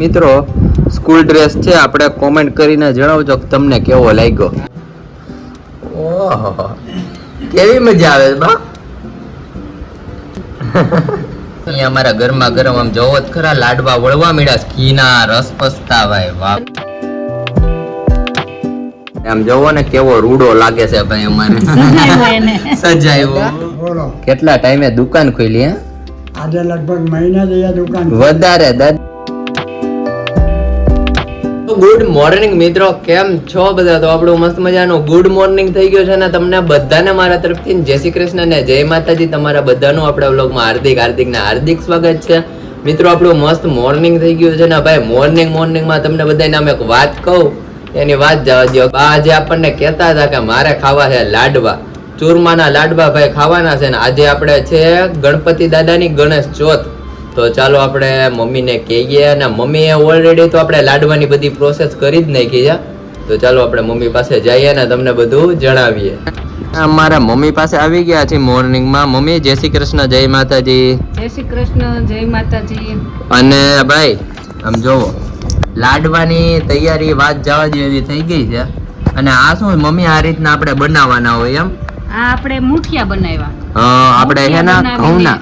મિત્રો school dress છે, આપણે કોમેન્ટ કરીને જણાવજો કે તમને કેવો લાગ્યો. ઓહો કેવી મજા આવે બા. અહીંયા અમારા ઘરમાં ગરમ આમ જોવો જ ખરા લાડવા વળવા મળ્યા, ઘીના રસ પસતા ભાઈ. વાહ, આમ જોવો ને કેવો રૂડો લાગે છે ભાઈ અમારે સજાયો. કેટલા ટાઈમે દુકાન ખોલી? હે આજે લગભગ મહિના જેવી દુકાન વધારે. ગુડ મોર્નિંગ મિત્રો, કેમ છો બધા? તો આપણું મસ્ત મજાનું ગુડ મોર્નિંગ થઈ ગયો છે ને તમને બધાને મારા તરફથી જય શ્રી કૃષ્ણ ને જય માતાજી. તમારા બધાનું આપણા વ્લોગમાં હાર્દિક સ્વાગત છે. મિત્રો આપણું મસ્ત મોર્નિંગ થઈ ગયું છે ને ભાઈ. મોર્નિંગમાં તમને બધાને આમ એક વાત કહું, એની વાત જવા દો. આજે આપણને કહેતા હતા કે મારે ખાવા છે લાડવા, ચૂરમાના લાડવા ભાઈ ખાવાના છે ને આજે આપણે છે ગણપતિ દાદાની ગણેશ ચોથ. તો ચાલો આપણે મમ્મીને કહીએ, અને મમ્મીએ ઓલરેડી તો આપણે લાડવાની બધી પ્રોસેસ કરી જ નાખી છે. તો ચાલો આપણે મમ્મી પાસે જઈએ ને તમને બધું જણાવીએ. અમારા મમ્મી પાસે આવી ગયા છે મોર્નિંગમાં. મમ્મી જય શ્રી કૃષ્ણ, જય માતાજી. જય શ્રી કૃષ્ણ, જય માતાજી. અને ભાઈ આમ જોવો લાડવાની તૈયારી વાત જવા જેવી થઈ ગઈ છે. અને આ શું મમ્મી આ રીતના આપણે બનાવવાના હોય? એમ આ આપણે મુઠિયા બનાવ્યા. આપણે એના ઘઉંના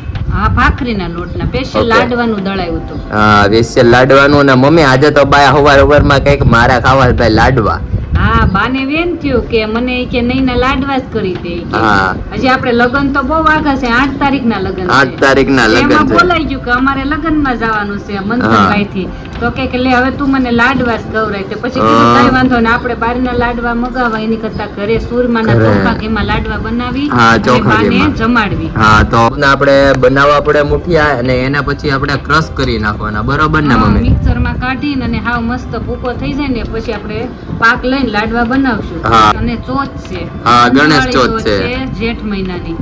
ભાખરીના લોટના સ્પેશિયલ લાડવાનું દળાયું હતું. સ્પેશિયલ લાડવાનું. ને મમ્મી આજે તો બાય હવારમાં કઈક મારા ખાવા ભાઈ લાડવા. હા, બાને વેમ થયું કે મને કે નહીં ના લાડવા જ કરી દે. હજી આપણે લગન તો બહુ આગળ છે, 8 તારીખના લગન. 8 તારીખના લગન એમાં બોલાઈ ગયું કે અમારે લગનમાં જવાનું છે મંતરભાઈ થી. તો કે લે હવે તું મને લાડવા જ ખવડાય. તો પછી કીધું કઈ વાંધો ને, આપણે બહારના લાડવા મગાવવા એની કરતા ઘરે સુરમાના ચોખા ઘીમાં લાડવા બનાવી અને બાને જમાડવી. હા, તો આપણે બનાવવા પડે મુઠિયા અને એના પછી આપણે ક્રશ કરી નાખવાના, બરોબર ને મમ્મી? મિક્સરમાં કાઢીને અને હાવ મસ્ત ભૂકો થઈ જાય ને પછી આપણે પાક લઈને લાડવા બનાવશું. અને ચોથ છે, ગણેશ ચોથ છે, જેઠ મહિનાની.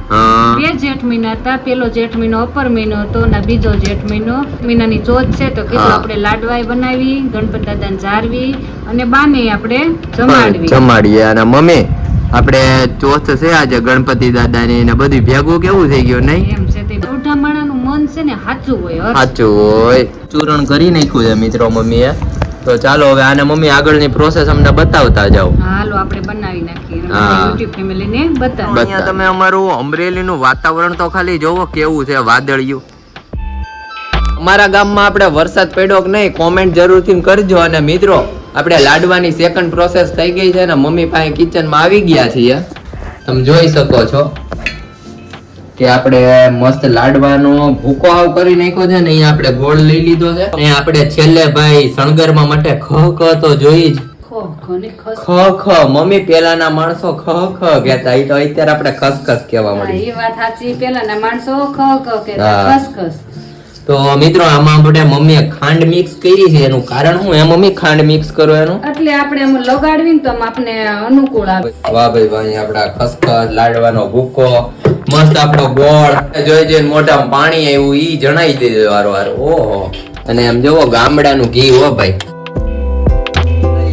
2 જેઠ મહિના હતા. પેલો જેઠ મહિનો અપર મહિનો હતો અને બીજો જેઠ મહિનાની ચોથ છે. તો કીધું આપણે લાડવા બનાવી, ગણપતિ દાદાને જાળવી અને બાને આપણે જમાડીએ. અને મમ્મી આપણે ચોથ છે આજે ગણપતિ દાદાની ને બધું ભેગું કેવું થઈ ગયું નહીં? એમ છે તે મોટા માણાનું મન છે ને સાચું હોય. ચૂરણ કરી નાખ્યું છે મિત્રો મમ્મીએ. તો ચાલો હવે આને મમ્મી આગળની પ્રોસેસ અમને બતાવતા જાઓ. હાલો આપણે બનાવી નાખીએ, યુટ્યુબ ફેમિલીને બતાવો. અહીંયા તમે અમારું અમરેલીનું વાતાવરણ તો ખાલી જોવો કેવું છે, વાદળિયું. અમારા ગામમાં આપણે વરસાદ પડ્યો કે નહીં કોમેન્ટ જરૂરથી કરજો. અને મિત્રો આપણે લાડવાની સેકન્ડ પ્રોસેસ થઈ ગઈ છે ને મમ્મી પાસે કિચનમાં આવી ગયા છીએ. તમે જોઈ શકો છો કે આપણે મસ્ત લાડવાનો ભૂકો આવ કરી નાખ્યો છે ને. અહીંયા આપણે ગોળ લઈ લીધો છે. અહીંયા આપણે છેલ્લે ભાઈ શણગારવા માટે ખ તો જોઈ જ. ખ મમ્મી પેલાના માણસો ખ કહેતા, એ તો અત્યારે આપણે ખસખસ કહેવા મળી. એ વાત સાચી, પેલાના માણસો ખ કહેતા, ખસખસ. તો મિત્રો આમાં આપણે મમ્મીએ ખાંડ મિક્સ કરી છે. એનું કારણ શું? એ મમ્મી ખાંડ મિક્સ કરો એનું એટલે આપણે એમ લગાડવી તો આપને અનુકૂળ આવે. વાહ ભાઈ વાહ. આપડા ખસખસ લાડવાનો ભૂકો, મસ્ત આપણો ગોળ જોઈ મોઢામાં પાણી આવ્યું ઈ જણાઈ દીધું વારવાર. ઓહો. અને એમ જોવો ગામડાનું ઘી. હો ભાઈ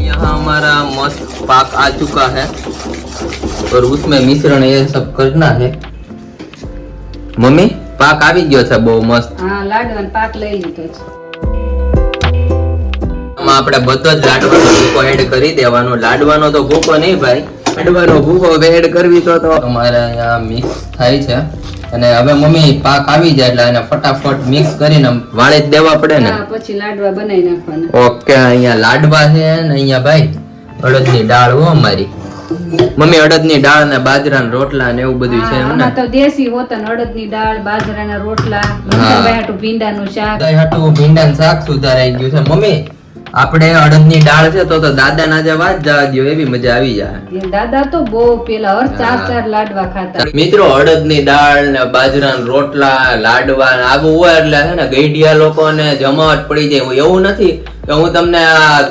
यहाँ हमारा मस्त पाक आ चुका है और उसमें मिश्रण ये सब करना है. मम्मी પાક આવી ગયો છે બહુ મસ્ત. હા, લાડવાનો પાક લઈ લીધો છે. આમાં આપણે બધો જ લાડવાનો ભૂકો એડ કરી દેવાનો. લાડવાનો તો ભૂકો નહીં ભાઈ, લાડવાનો ભૂકો એડ કરવી તો અમારે અહીંયા મિક્સ થાય છે. અને હવે મમ્મી પાક આવી જાય એટલે એને ફટાફટ મિક્સ કરીને વાળી જ દેવા પડે ને. હા, પછી લાડવા બનાવી નાખવાના. ઓકે. અહીંયા લાડવા છે ને અહીંયા ભાઈ અડદની દાળ હો અમારી. મમ્મી અડદની દાળ ને બાજરાના રોટલા ને એવું બધું છે એમ ને? તો દેશી હોતન અડદની દાળ, બાજરાના રોટલા, ભીંડાનું શાક. ભીંડાનું શાક સુધારાઈ ગયું છે. મમ્મી આપણે અડદની દાળ છે તો દાદા ના જે વાત જવા દો, એવી મજા આવી જાય. દાદા તો બહુ પેલા 4 લાડવા ખાતા. મિત્રો અડદની દાળ ને બાજરાના રોટલા, લાડવા આવું હોય એટલે છે ને ગઈડિયા લોકોને જમાવટ પડી જાય. એવું નથી કે હું તમને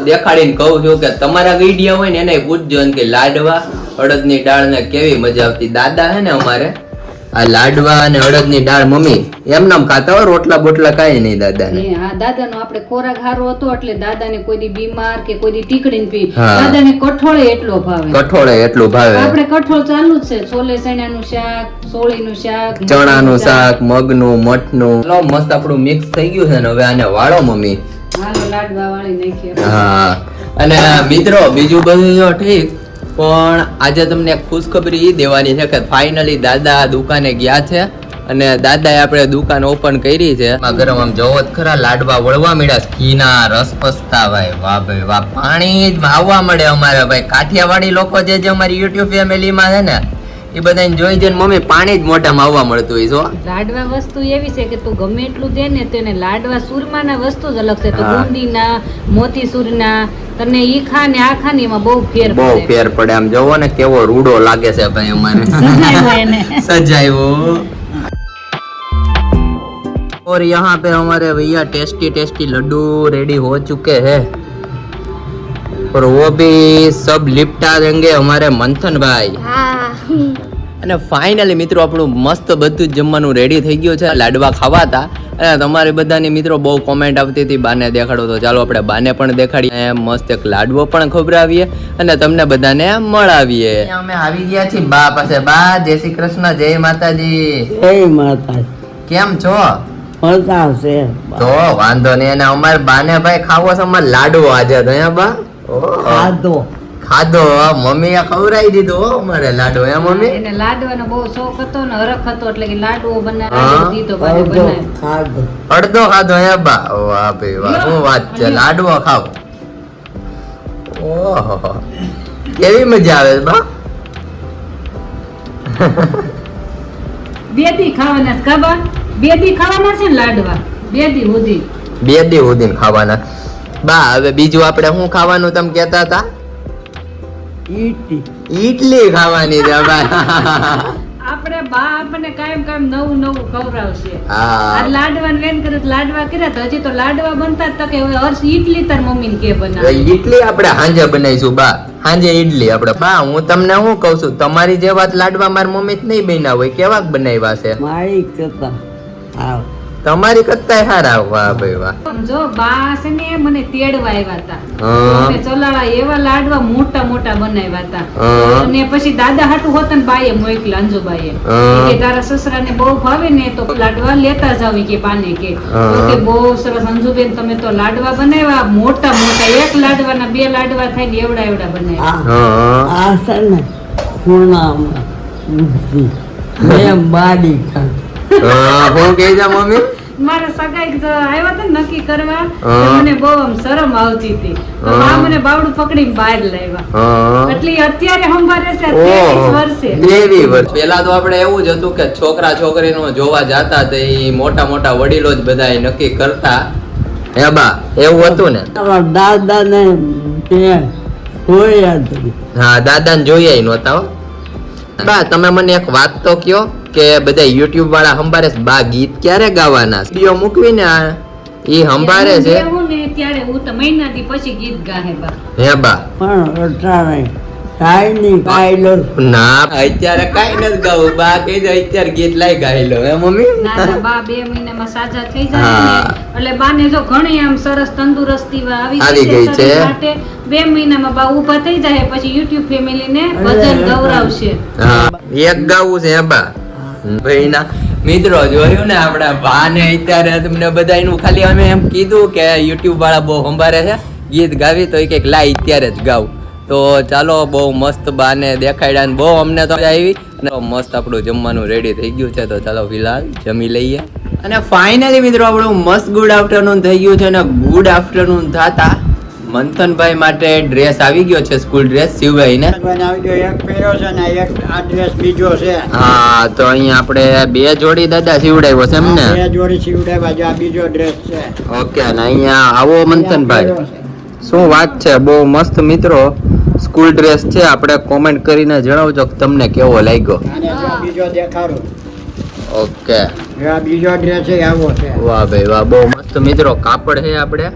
દેખાડીને કહું છું કે તમારા ગઈડિયા હોય ને એને પૂછજો કે લાડવા અડદની દાળ ને કેવી મજા આવતી. દાદા હે ને અમારે આ લાડવા અને અડદની દાળ મમ્મી એમ નામ ખાતા હોય, રોટલા બોટલા કાંઈ નહીં દાદાને. હા, દાદાનો આપણે ખોરાક સારો હતો એટલે દાદાને કોઈ દી બીમાર કે કોઈ દી ટીકડીને પી. દાદાને કઠોળે એટલો ભાવે. આપણે કઠોળ ચાલુ જ છે. છોલે ચણાનું શાક, સોળીનું શાક, ચણાનું શાક, મગનું, મઠનું. મસ્ત આપણું મિક્સ થઈ ગયું છે ને હવે આને વાળો મમ્મી. હાલો લાડવા વાળી નાખીએ. હા અને મિત્રો બીજું બધું જો ઠીક, પણ આજે તમને એક ખુશખબરી ઈ દેવાની છે કે ફાઇનલી દાદા દુકાને ગયા છે અને દાદાએ આપણે દુકાન ઓપન કરી છે. ગરમ આમ જોવો જ ખરા, લાડવા વળવા મળ્યા, ઘીના રસ પસતા ભાઈ, વાહ ભાઈ વાહ, પાણી જ આવવા મળે અમારે ભાઈ. કાઠિયાવાડી લોકો જે અમારી યુટ્યુબ ફેમિલીમાં છે ને એ બધાને જોઈ જઈને મમ્મી પાણી જ મોઢામાં આવવા મળતું હોય છો. લાડવા વસ્તુ એવી છે કે તું ગમે એટલું દે ને તેને લાડવા સુરમાના વસ્તુ જ અલગ છે. તો હા. બુંદીના, મોતીસૂરના, તને ઈ ખા ને આ ખા ને એમાં બહુ ફેર બહુ પડે. ફેર પડે. આમ જોવો ને કેવો રૂડો લાગે છે ભાઈ અમારે સજાવ્યો એને. सजायो। और यहाँ पे हमारे भैया टेस्टी टेस्टी लड्डू रेडी हो चुके हैं और वो भी सब लिपटा देंगे हमारे मंथन भाई. અને ફાઇનલી મિત્રો આપણું મસ્ત બધું જ જમવાનું રેડી થઈ ગયું છે. લાડવા ખાવાતા અને તમારી બધાની મિત્રો બહુ કોમેન્ટ આવતી હતી બાને દેખાડો, તો ચાલો આપણે બાને પણ દેખાડીએ, મસ્ત એક લાડવો પણ ખવડાવીએ અને તમને બધાને મળાવીએ. અમે આવી ગયા છીએ બા પાસે. બા જય શ્રી કૃષ્ણ, જય માતાજી. જય માતા, કેમ છો? મળતા છે. તો વાંધો નહીં. અને અમારે બાને ભાઈ ખાવો છે અમારે લાડવો આજે તો હે બા. ખાધો ખાધો મમ્મીએ ખવડાવી દીધો હો અમારે લાડવો. હે મમ્મી? એને લાડવાનો બહુ શોખ હતો ને હરખ હતો એટલે કે લાડવો હા. બનાવી દીધો બાને અડધો બનાવી. ખાધો. અડધો ખાધો હે બા. વાહ ભાઈ વાહ, શું વાત છે. લાડવો ખાવ. ઓહો કેવી મજા આવે છે બા. બે દી ખાવાના છે કાબા, બે દી ખાવાના છે ને લાડવા, બે દી સુધી. બે દી ઉદીન ખાવાના. બા હવે બીજું આપણે શું ખાવાનું તમે કહેતા હતા? ઈટી ઈડલી ખાવાની છે બા. આપણે બા આપણને કાયમ કાયમ નવું નવું ખવડાવશે. હા આ લાડવા વેન કરે તો લાડવા કર્યા તો હજી તો લાડવા બનતા જ તો કે હવે હર્ષ ઈડલી તાર મમ્મીને કે બનાવે. ઈડલી આપણે હાંજે બનાવીશું બા. હાંજે ઈડલી આપણે. બા હું તમને શું કહું છું, તમારી જેવા જ લાડવા મારી મમ્મી જ નહીં બન્યા હોય. કેવા બનાવ્યા છે? મારી કરતા આવ તમારી કરતા સારા. વાહ ભાઈ વાહ. જો બા છે ને મને તેડવા આવ્યા હતા. હા. મને ચલાડા એવા લાડવા મોટા મોટા બનાવ્યા હતા. હા. અને પછી દાદા હાટુ હોત ને બાએ મોકલા, અંજુબાઈએ હા. કે તારા સસરાને બહુ ભાવે ને તો લાડવા લેતા જાવ કે બાને કે. હા. તો કે બહુ સરસ અંજુબેન તમે તો લાડવા બનાવ્યા મોટા મોટા, એક લાડવાના બે લાડવા થાય ને એવડા એવડા બનાવ્યા. હા. આ છે ને સોનામાં બુદ્ધિ મેં બાડી ખાધી. હા, હું કહી જા મમ્મી. મારા સગાઈ જો આવ્યા હતા ને નક્કી કરવા તો હા. મને બહુ આમ શરમ આવતી હતી. તો હા. બા મને બાવડું પકડીને બહાર લાવ્યા. હા. એટલે ઈ અત્યારે સંભાળે છે 23 વર્ષે. 23 વર્ષ. પેલા તો આપણે એવું જ હતું કે છોકરા છોકરીનું જોવા જાતા તો એ મોટા મોટા વડીલો જ બધા નક્કી કરતા. હે બા એવું હતું ને? તારા દાદાને મેં જોયા જ. હા દાદાને જોઈએ નહોતા હો. બા તમે મને એક વાત તો કયો કે બધા યુટ્યુબ વાળા સંભાળે છે, બા ગીત ક્યારે ગાવાના? વિડિયો મૂકવીને ઈ સંભાળે છે. એવું ને ત્યારે હું તો મહિનાથી પછી ગીત ગાહે બા. હે બા? પણ અટાણે કાંઈ નહીં કાયલો ના અત્યારે કાઈ નથી ગાવું. બા કહી દે અત્યારે ગીત લાઈ ગાઈ લો. હે મમ્મી? ના ના બા 2 મહિનામાં સાજા થઈ જાય હા. ને એટલે બાને જો ઘણી આમ સરસ તંદુરસ્તી આવી ગઈ છે. શરીર માટે 2 મહિનામાં બા ઊભા થઈ જાય પછી યુટ્યુબ ફેમિલીને ભજન ગૌરવશે. હા એક ગાવું છે. હે બા? ભાઈ ના મિત્રો જોયું ને આપડા બા ને અત્યારે તમને બધાનું ખાલી અમે એમ કીધું કે યુટ્યુબ વાળા બહુ સંભાળે છે ગીત ગાવી તો એક લાઈ અત્યારે જ ગાવ. તો ચાલો બહુ મસ્ત બાને દેખાડ્યા ને બહુ અમને તો આવી અને મસ્ત આપણું જમવાનું રેડી થઈ ગયું છે. તો ચાલો ફિલહાલ જમી લઈએ. અને ફાઇનલી મિત્રો આપણું મસ્ત ગુડ આફ્ટરનૂન થઈ ગયું છે અને ગુડ આફ્ટરનૂન થતા મંથનભાઈ માટે ડ્રેસ આવી ગયો છે, સ્કૂલ ડ્રેસ શિવભાઈ ને. આવી ગયો. એક પહેર્યો છે ને એક આ ડ્રેસ બીજો છે. હા તો અહીંયા આપણે 2 જોડી દાદા સીવડાવ્યો છે એમ ને? બે જોડી સીવડાવ્યા છે. આ બીજો ડ્રેસ છે. ઓકે અને અહીંયા આવો મંથનભાઈ. પહેર્યો છે. શું વાત છે, બહુ મસ્ત મિત્રો સ્કૂલ ડ્રેસ છે. આપણે કોમેન્ટ કરીને જણાવજો કે તમને કેવો લાગ્યો. અને જો બીજો દેખાડું. ઓકે આ બીજો ડ્રેસ છે આવો છે. વાહ ભાઈ વાહ, બહુ મસ્ત મિત્રો કાપડ છે. આપણે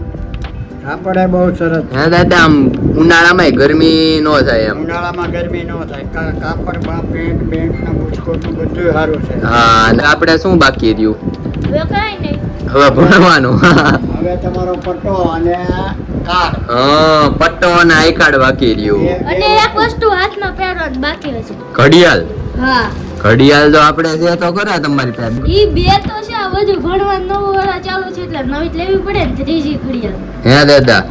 કાપડ એ બહુ સરસ. હે દાદા આમ ઉનાળામાં ગરમી નો થાય એમ. ઉનાળામાં ગરમી ન થાય. કાપડ પેન્ટ બેન્ટ ને બુસ્કોટ બધું સારું છે. હા અને આપણે શું બાકી રહ્યું હવે ભણવાનું? હવે તમારો પટ્ટો અને કાર્ડ. હા પટ્ટો અને આઈ કાર્ડ બાકી રહ્યું. અને એક વસ્તુ હાથમાં પહેરવાનું બાકી હશે. ઘડિયાળ. હા ઘડિયાળ તો આપણે છે તો ખરા તમારી પાસે. ઈ બે તો છે, આ બધું ભણવાનું નવું વાળા ચાલુ છે એટલે નવી જ લેવી પડે ને ત્રીજી ઘડિયાળ. હે દાદા?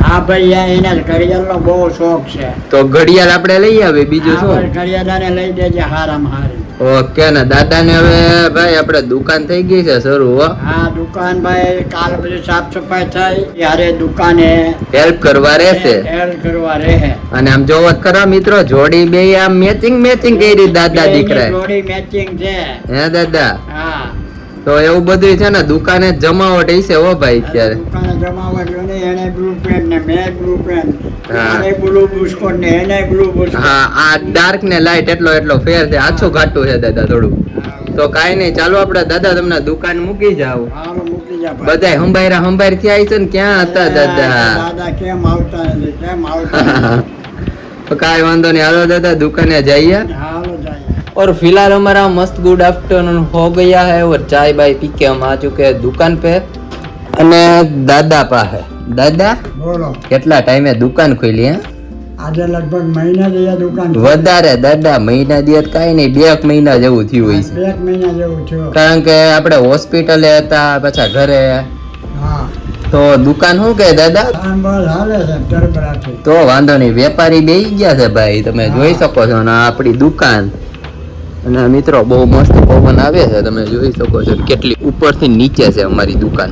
હા ભાઈ એના ઘડિયાળનો બહુ શોખ છે. તો ઘડિયાળ આપણે લઈ આવે, બીજું હા શું? ભાઈ, ઘડિયાળાને લઈ દેજે હારામાં હારી. ઓકે ને દાદા ને હવે ભાઈ આપણે દુકાન થઈ ગઈ છે શરૂ, હો. હા દુકાન ભાઈ કાલ બધી સાફ સફાઈ થઈ ત્યારે દુકાને હેલ્પ કરવા રહેશે. હેલ્પ કરવા રહે. અને આમ જોવો જ ખરા મિત્રો, જોડી બે આમ મેચિંગ કરી દાદા દીકરા. જોડી મેચિંગ છે. હે દાદા? હા તો એવું બધું છે ને દુકાને જ જમાવટ હશે હો ભાઈ અત્યારે. દુકાને જમાવટ હોય ને એને બ્લુ પેન ને મેં બ્લુ પેન, હા. આને બ્લુ બુસ્કોટ ને એને બ્લુ બુસ્કોટ. હા, આ ડાર્ક ને લાઈટ એટલો ફેર છે, આછું ઘાટું છે દાદા થોડું. તો કાઈ નહીં, ચાલો આપણે દાદા તમને દુકાન મૂકી જાવ. હાલો મૂકી જા ભાઈ. બધાય હંભાઈ થયા છે ને, ક્યાં હતા દાદા? દાદા કેમ આવતા નથી, કેમ આવતા નથી? તો કાઈ વાંધો નહીં, હાલો દાદા દુકાને જઈએ. હાલો જાય. और फिलहाल हमारा मस्त गुड आफ्टरनून हो गया है और चाय बाय पी के हम आ चुके हैं दुकान पे. અને દાદા પાસે. દાદા બોલો કેટલા ટાઈમે દુકાન ખોલી? હે આજે લગભગ મહિના જેવા દુકાન વધારે દાદા, મહિના દિવસ કાઈ નહીં, 2 મહિના જેવું થયું હોય છે. 2 મહિના જેવું થયું. કારણ કે આપણે હોસ્પિટલે હતા, પાછા ઘરે, હા તો દુકાન શું કે દાદા? કામ બસ હાલે છે તરબરાથી. તો વાંધો નહીં, વેપારી બેસી ગયા છે ભાઈ, તમે જોઈ શકો છો. અને આ આપણી દુકાન. અને મિત્રો બહુ મસ્ત પવન આવે છે, તમે જોઈ શકો છો કેટલી ઉપરથી નીચે છે અમારી દુકાન.